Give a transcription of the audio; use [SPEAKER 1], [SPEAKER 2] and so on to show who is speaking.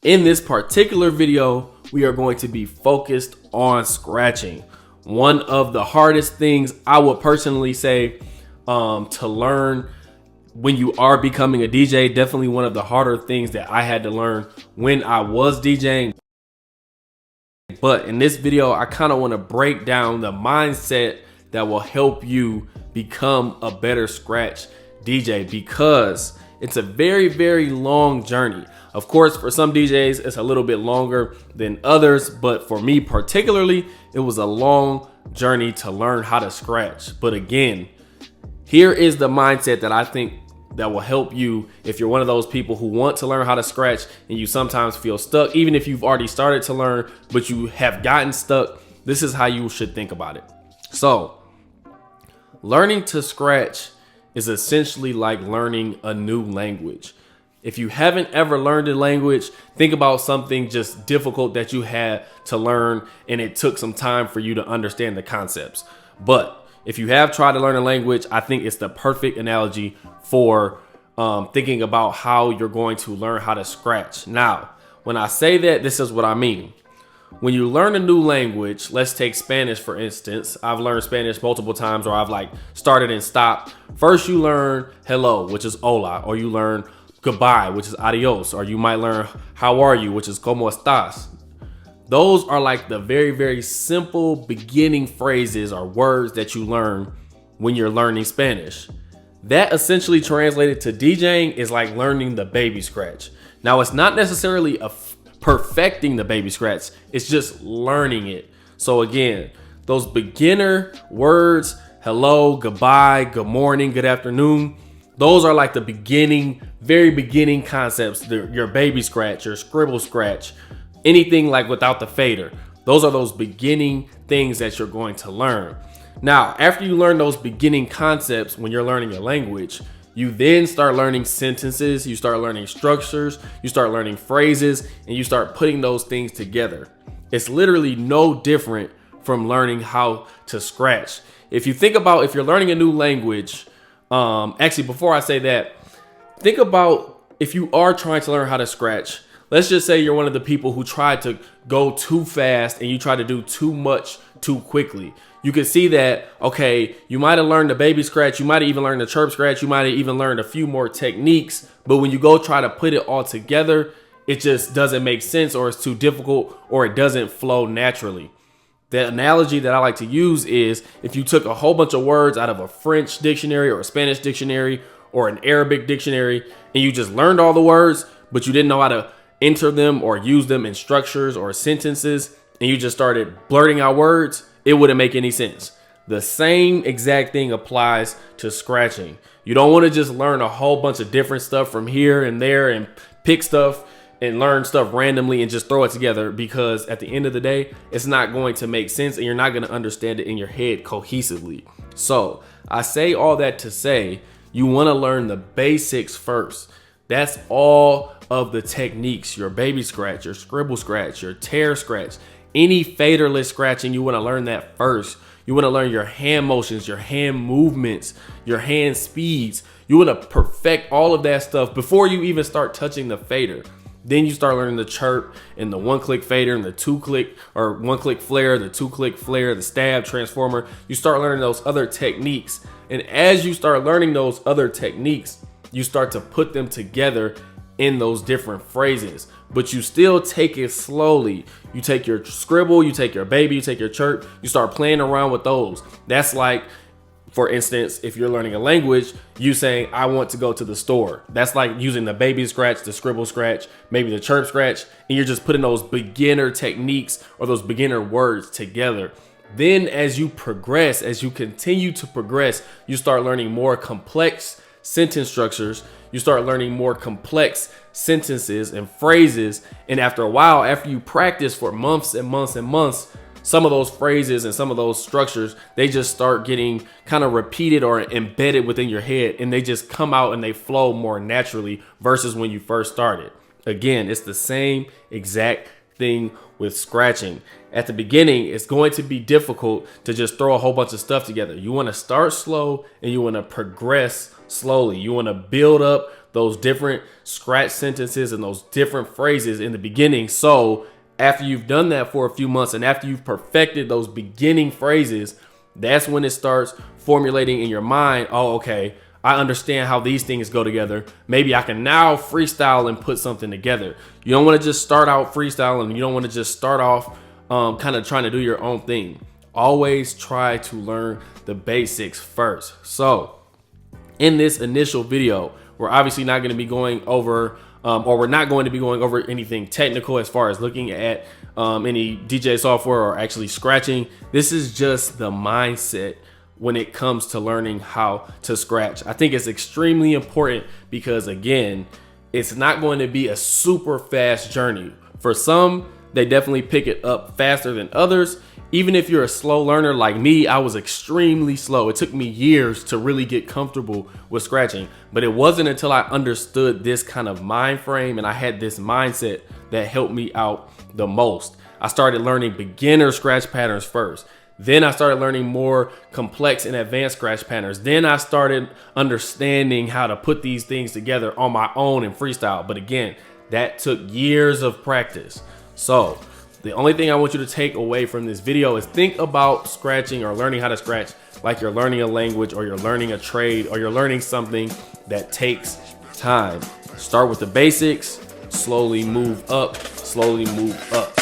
[SPEAKER 1] In this particular video, we are going to be focused on scratching. One of the hardest things I would personally say to learn when you are becoming a DJ. Definitely one of the harder things that I had to learn when I was DJing. But in this video, I kind of want to break down the mindset that will help you become a better scratch DJ, because it's a very, very long journey. Of course, for some DJs, it's a little bit longer than others, but for me particularly, it was a long journey to learn how to scratch. But again, here is the mindset that I think that will help you if you're one of those people who want to learn how to scratch and you sometimes feel stuck. Even if you've already started to learn, but you have gotten stuck, this is how you should think about it. So, learning to scratch is essentially like learning a new language. If you haven't ever learned a language, think about something just difficult that you had to learn and it took some time for you to understand the concepts. But if you have tried to learn a language, I think it's the perfect analogy for thinking about how you're going to learn how to scratch. Now, when I say that, this is what I mean. When you learn a new language, let's take Spanish for instance. I've learned Spanish multiple times, or I've started and stopped. First, you learn hello, which is hola, or you learn goodbye, which is adios, or you might learn how are you, which is como estás. Those are like the very, very simple beginning phrases or words that you learn when you're learning Spanish. That essentially translated to DJing is like learning the baby scratch. Now, it's not necessarily perfecting the baby scratch, it's just learning it. So again, those beginner words, hello, goodbye, good morning, good afternoon, those are like the beginning, very beginning concepts. Your baby scratch, your scribble scratch, anything like without the fader. Those are those beginning things that you're going to learn. Now, after you learn those beginning concepts when you're learning a language, you then start learning sentences, you start learning structures, you start learning phrases, and you start putting those things together. It's literally no different from learning how to scratch. If you think about if you're learning a new language, actually, before I say that, think about if you are trying to learn how to scratch. Let's just say you're one of the people who tried to go too fast and you try to do too much too quickly. You can see that, okay, you might have learned the baby scratch, you might have even learned the chirp scratch, you might have even learned a few more techniques, but when you go try to put it all together, it just doesn't make sense, or it's too difficult, or it doesn't flow naturally. The analogy that I like to use is if you took a whole bunch of words out of a French dictionary or a Spanish dictionary or an Arabic dictionary and you just learned all the words, but you didn't know how to enter them or use them in structures or sentences, and you just started blurting out words, it wouldn't make any sense. The same exact thing applies to scratching. You don't want to just learn a whole bunch of different stuff from here and there and pick stuff and learn stuff randomly and just throw it together, because at the end of the day, it's not going to make sense and you're not going to understand it in your head cohesively. So I say all that to say, you want to learn the basics first. That's all of the techniques, your baby scratch, your scribble scratch, your tear scratch, any faderless scratching, you want to learn that first. You want to learn your hand motions, your hand movements, your hand speeds. You want to perfect all of that stuff before you even start touching the fader. Then you start learning the chirp and the one-click fader and the two-click or one-click flare, the two-click flare, the stab transformer. You start learning those other techniques. And as you start learning those other techniques, you start to put them together in those different phrases, but you still take it slowly. You take your scribble, you take your baby, you take your chirp, you start playing around with those. That's like, for instance, if you're learning a language, you saying, I want to go to the store. That's like using the baby scratch, the scribble scratch, maybe the chirp scratch, and you're just putting those beginner techniques or those beginner words together. Then as you progress, as you continue to progress, you start learning more complex sentence structures. You start learning more complex sentences and phrases. And after a while, after you practice for months and months and months, some of those phrases and some of those structures, they just start getting kind of repeated or embedded within your head, and they just come out and they flow more naturally versus when you first started. Again, it's the same exact thing with scratching. At the beginning, it's going to be difficult to just throw a whole bunch of stuff together. You want to start slow and you want to progress slowly. You want to build up those different scratch sentences and those different phrases in the beginning. So after you've done that for a few months and after you've perfected those beginning phrases, that's when it starts formulating in your mind, oh, okay, I understand how these things go together. Maybe I can now freestyle and put something together. You don't want to just start out freestyling. You don't want to just start off kind of trying to do your own thing. Always try to learn the basics first. So in this initial video, we're obviously not going to be going over we're not going to be going over anything technical as far as looking at any DJ software or actually scratching. This is just the mindset when it comes to learning how to scratch. I think it's extremely important because, again, it's not going to be a super fast journey. For some, they definitely pick it up faster than others. Even if you're a slow learner like me, I was extremely slow. It took me years to really get comfortable with scratching, but it wasn't until I understood this kind of mind frame and I had this mindset that helped me out the most. I started learning beginner scratch patterns first. Then I started learning more complex and advanced scratch patterns. Then I started understanding how to put these things together on my own and freestyle. But again, that took years of practice. So the only thing I want you to take away from this video is think about scratching or learning how to scratch like you're learning a language or you're learning a trade or you're learning something that takes time. Start with the basics, slowly move up, slowly move up.